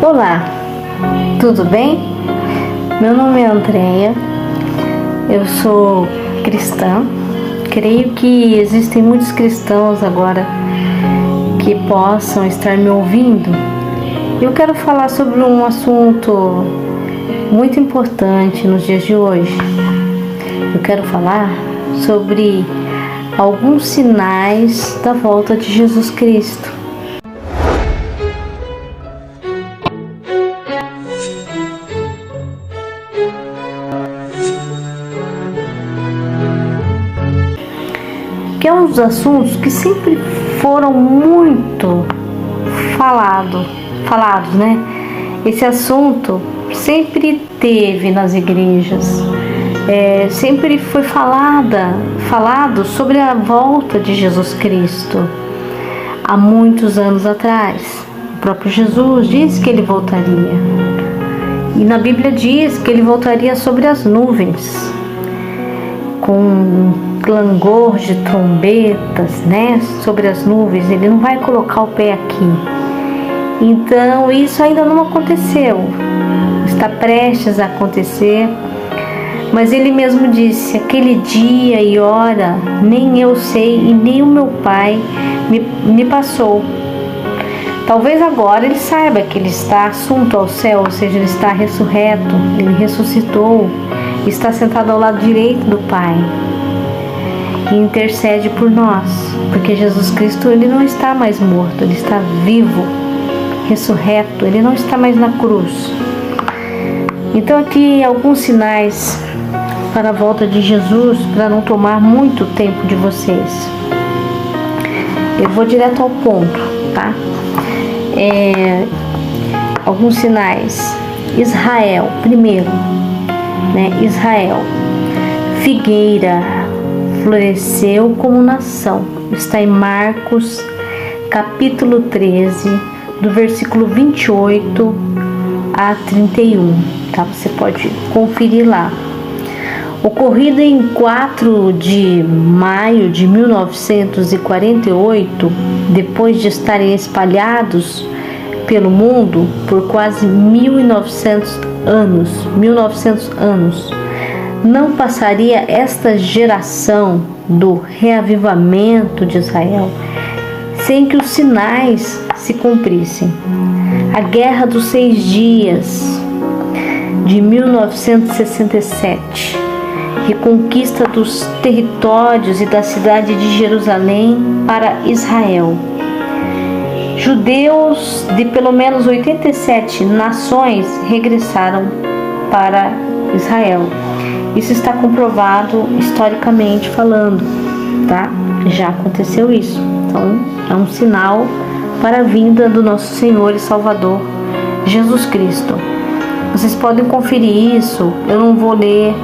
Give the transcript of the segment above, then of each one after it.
Olá, tudo bem? Meu nome é Andréia, eu sou cristã. Creio que existem muitos cristãos agora que possam estar me ouvindo. Eu quero falar sobre um assunto muito importante nos dias de hoje. Eu quero falar sobre alguns sinais da volta de Jesus Cristo. Que é um dos assuntos que sempre foram muito falados, né? Esse assunto sempre teve nas igrejas, sempre foi falado sobre a volta de Jesus Cristo. Há muitos anos atrás, o próprio Jesus disse que ele voltaria. E na Bíblia diz que ele voltaria sobre as nuvens, com clangor de trombetas, né, sobre as nuvens. Ele não vai colocar o pé aqui. Então isso ainda não aconteceu, está prestes a acontecer, mas ele mesmo disse: aquele dia e hora nem eu sei e nem o meu Pai me passou. Talvez agora ele saiba que ele está assunto ao céu, ou seja, ele está ressurreto, ele ressuscitou, está sentado ao lado direito do Pai e intercede por nós, porque Jesus Cristo, ele não está mais morto, ele está vivo, ressurreto, ele não está mais na cruz. Então aqui alguns sinais para a volta de Jesus, para não tomar muito tempo de vocês. Eu vou direto ao ponto, tá? Alguns sinais. Israel, primeiro, né? Israel, figueira, floresceu como nação. Está em Marcos, capítulo 13, do versículo 28 a 31, tá? Você pode conferir lá. Ocorrida em 4 de maio de 1948, depois de estarem espalhados pelo mundo por quase 1900 anos, não passaria esta geração do reavivamento de Israel sem que os sinais se cumprissem. A Guerra dos 6 Dias de 1967, reconquista dos territórios e da cidade de Jerusalém para Israel. Judeus de pelo menos 87 nações regressaram para Israel. Isso está comprovado historicamente falando, tá? Já aconteceu isso. Então, é um sinal para a vinda do nosso Senhor e Salvador Jesus Cristo. Vocês podem conferir isso. Eu não vou ler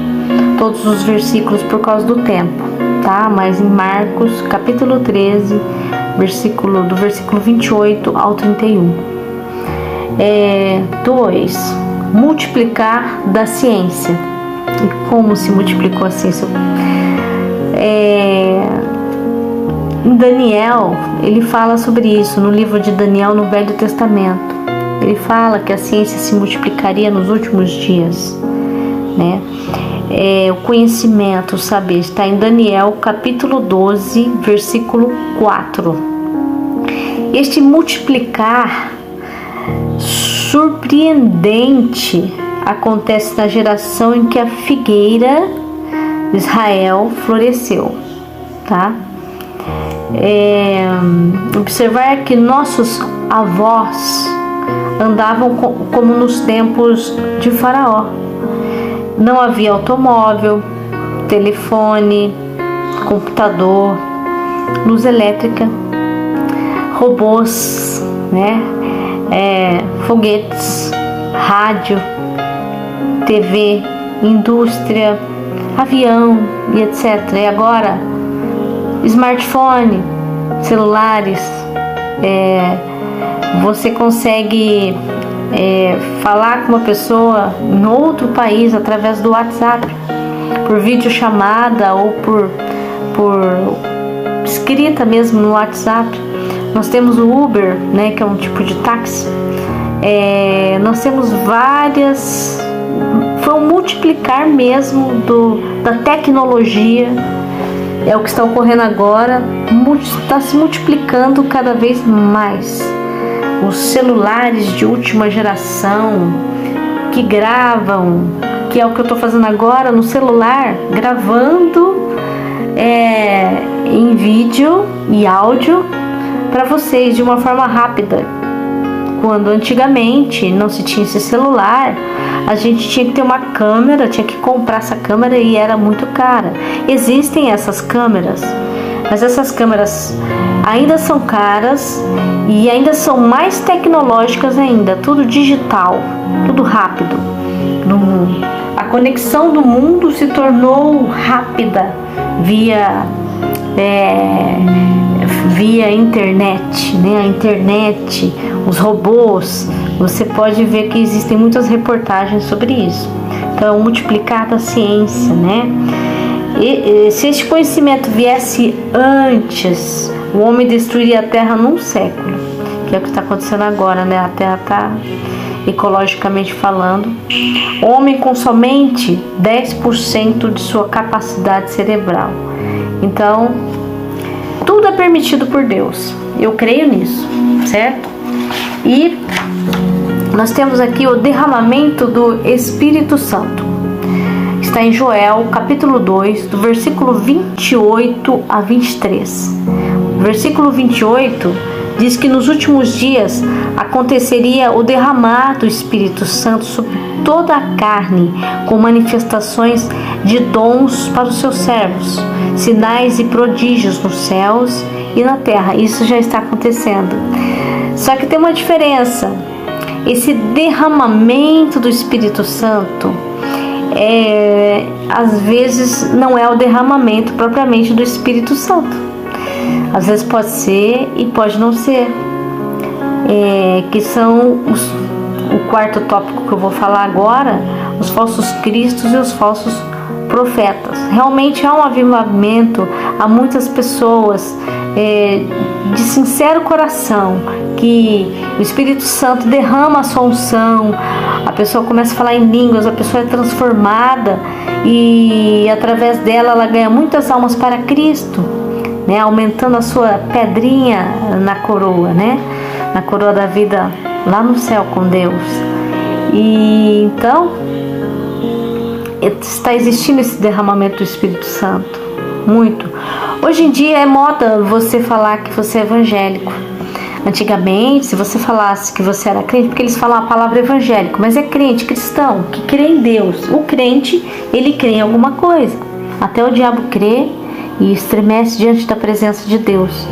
todos os versículos por causa do tempo, tá? Mas em Marcos, capítulo 13, do versículo 28 ao 31. 2. Multiplicar da ciência. E como se multiplicou a ciência? Em Daniel, ele fala sobre isso, no livro de Daniel, no Velho Testamento. Ele fala que a ciência se multiplicaria nos últimos dias, né? O conhecimento, o saber, está em Daniel, capítulo 12, versículo 4. Este multiplicar surpreendente acontece na geração em que a figueira Israel floresceu, tá? Observar que nossos avós andavam como nos tempos de Faraó. Não havia automóvel, telefone, computador, luz elétrica, robôs, né? Foguetes, rádio, TV, indústria, avião e etc. E agora, smartphone, celulares, você consegue falar com uma pessoa em outro país através do WhatsApp, por videochamada ou por escrita mesmo no WhatsApp. Nós temos o Uber, né, que é um tipo de táxi. Nós temos várias... Foi um multiplicar mesmo da tecnologia. É o que está ocorrendo agora. Está se multiplicando cada vez mais. Os celulares de última geração que gravam, que é o que eu estou fazendo agora no celular, gravando em vídeo e áudio para vocês de uma forma rápida. Quando antigamente não se tinha esse celular, a gente tinha que ter uma câmera, tinha que comprar essa câmera e era muito cara. Existem essas câmeras, mas essas câmeras ainda são caras e ainda são mais tecnológicas ainda, tudo digital, tudo rápido. A conexão do mundo se tornou rápida via internet, né? A internet, os robôs, você pode ver que existem muitas reportagens sobre isso. Então, é um multiplicar da ciência, né? E se este conhecimento viesse antes, o homem destruiria a Terra num século, que é o que está acontecendo agora, né? A Terra está, ecologicamente falando, o homem com somente 10% de sua capacidade cerebral. Então, tudo é permitido por Deus. Eu creio nisso, certo? E nós temos aqui o derramamento do Espírito Santo. Está em Joel, capítulo 2, do versículo 28 a 23. O versículo 28 diz que nos últimos dias aconteceria o derramar do Espírito Santo sobre toda a carne, com manifestações de dons para os seus servos, sinais e prodígios nos céus e na terra. Isso já está acontecendo. Só que tem uma diferença. Esse derramamento do Espírito Santo às vezes não é o derramamento propriamente do Espírito Santo. Às vezes pode ser e pode não ser. Que são o quarto tópico que eu vou falar agora, os falsos cristos e os falsos profetas. Realmente há um avivamento, há muitas pessoas de sincero coração que o Espírito Santo derrama a sua unção, a pessoa começa a falar em línguas, a pessoa é transformada e através dela ela ganha muitas almas para Cristo, né? Aumentando a sua pedrinha na coroa, né? Na coroa da vida lá no céu com Deus. E então está existindo esse derramamento do Espírito Santo, muito. Hoje em dia é moda você falar que você é evangélico. Antigamente, se você falasse que você era crente, porque eles falam a palavra evangélico, mas é crente, cristão, que crê em Deus. O crente, ele crê em alguma coisa. Até o diabo crê e estremece diante da presença de Deus.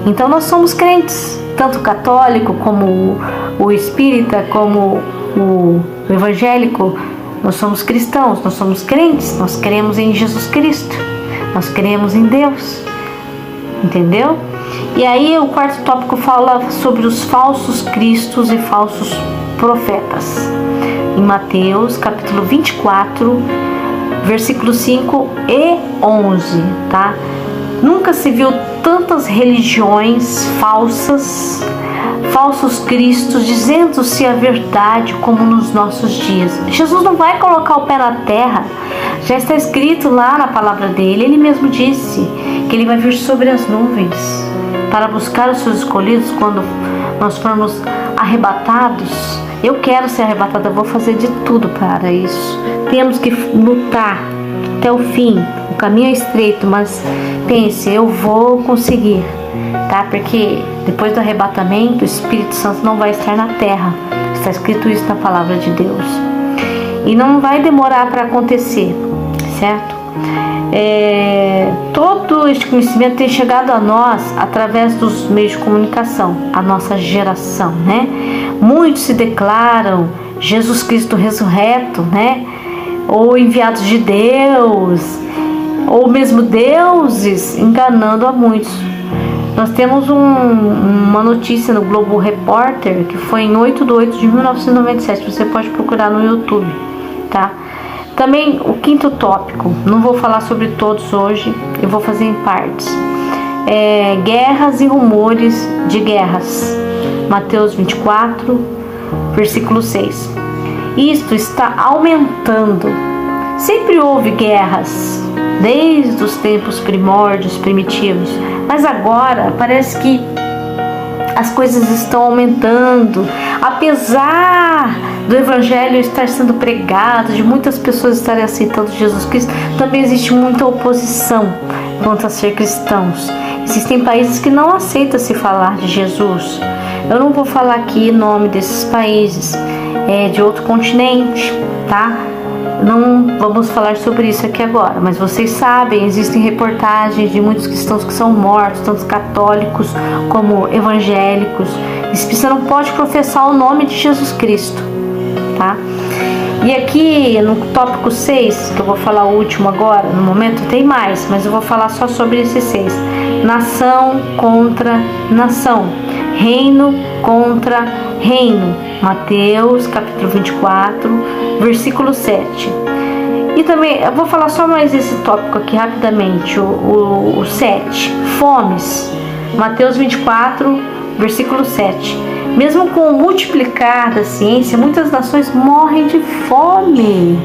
Então nós somos crentes, tanto o católico como o espírita, como o evangélico. Nós somos cristãos, nós somos crentes, nós cremos em Jesus Cristo, nós cremos em Deus, entendeu? E aí o quarto tópico fala sobre os falsos cristos e falsos profetas. Em Mateus, capítulo 24, versículos 5 e 11, tá? Nunca se viu tantas religiões falsas, falsos cristos, dizendo-se a verdade como nos nossos dias. Jesus não vai colocar o pé na terra, já está escrito lá na palavra dele. Ele mesmo disse que ele vai vir sobre as nuvens para buscar os seus escolhidos quando nós formos arrebatados. Eu quero ser arrebatada, eu vou fazer de tudo para isso. Temos que lutar até o fim. O caminho é estreito, mas pense, eu vou conseguir, tá? Porque depois do arrebatamento, o Espírito Santo não vai estar na terra. Está escrito isso na palavra de Deus. E não vai demorar para acontecer, certo? Todo este conhecimento tem chegado a nós através dos meios de comunicação, a nossa geração, né? Muitos se declaram Jesus Cristo ressurreto, né? Ou enviados de Deus, ou mesmo deuses, enganando a muitos. Nós temos uma notícia no Globo Repórter que foi em 8/8/1997. Você pode procurar no YouTube, tá? Também o quinto tópico, não vou falar sobre todos hoje, eu vou fazer em partes. Guerras e rumores de guerras. Mateus 24, versículo 6. Isto está aumentando. Sempre houve guerras, desde os tempos primórdios, primitivos, mas agora parece que as coisas estão aumentando. Apesar do evangelho estar sendo pregado, de muitas pessoas estarem aceitando Jesus Cristo, também existe muita oposição quanto a ser cristãos. Existem países que não aceitam se falar de Jesus. Eu não vou falar aqui o nome desses países, é de outro continente, tá? Não vamos falar sobre isso aqui agora, mas vocês sabem, existem reportagens de muitos cristãos que são mortos, tanto católicos como evangélicos. Você não pode professar o nome de Jesus Cristo, tá? E aqui no tópico 6, que eu vou falar o último agora, no momento tem mais, mas eu vou falar só sobre esses 6. Nação contra nação, reino contra reino. Mateus capítulo 24, versículo 7. E também, eu vou falar só mais esse tópico aqui rapidamente, o 7. Fomes. Mateus 24, versículo 7. Mesmo com o multiplicar da ciência, muitas nações morrem de fome.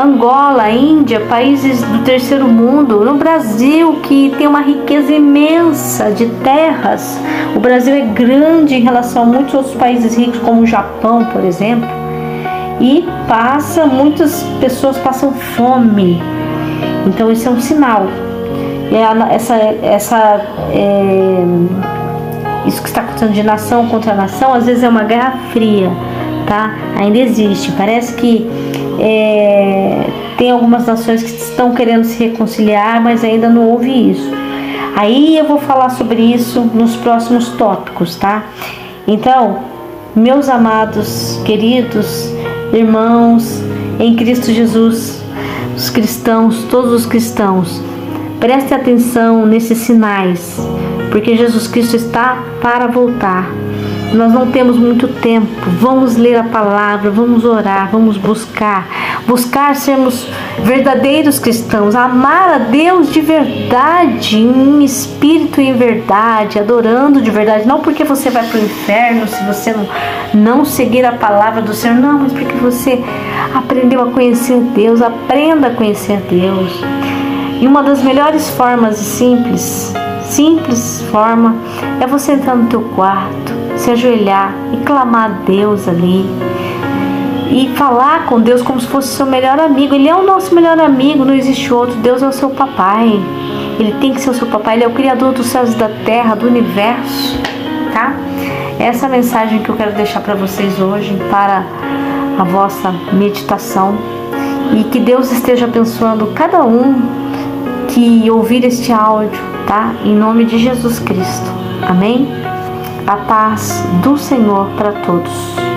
Angola, Índia, países do terceiro mundo, no Brasil, que tem uma riqueza imensa de terras. O Brasil é grande em relação a muitos outros países ricos, como o Japão, por exemplo, e muitas pessoas passam fome. Então isso é um sinal. Isso que está acontecendo de nação contra nação, às vezes é uma guerra fria, tá? Ainda existe. Parece que tem algumas nações que estão querendo se reconciliar, mas ainda não houve isso. Aí eu vou falar sobre isso nos próximos tópicos, tá? Então, meus amados, queridos irmãos em Cristo Jesus, os cristãos, todos os cristãos, prestem atenção nesses sinais, porque Jesus Cristo está para voltar. Nós não temos muito tempo. Vamos ler a palavra, vamos orar, vamos buscar sermos verdadeiros cristãos, amar a Deus de verdade, em espírito e em verdade, adorando de verdade, não porque você vai para o inferno se você não seguir a palavra do Senhor, não, mas porque você aprendeu a conhecer Deus. Aprenda a conhecer Deus. E uma das melhores formas simples forma é você entrar no teu quarto, se ajoelhar e clamar a Deus ali e falar com Deus como se fosse seu melhor amigo. Ele é o nosso melhor amigo, não existe outro. Deus é o seu papai, ele tem que ser o seu papai. Ele é o criador dos céus e da terra, do universo, tá? Essa é a mensagem que eu quero deixar para vocês hoje, para a vossa meditação, e que Deus esteja abençoando cada um que ouvir este áudio, tá? Em nome de Jesus Cristo. Amém? A paz do Senhor para todos.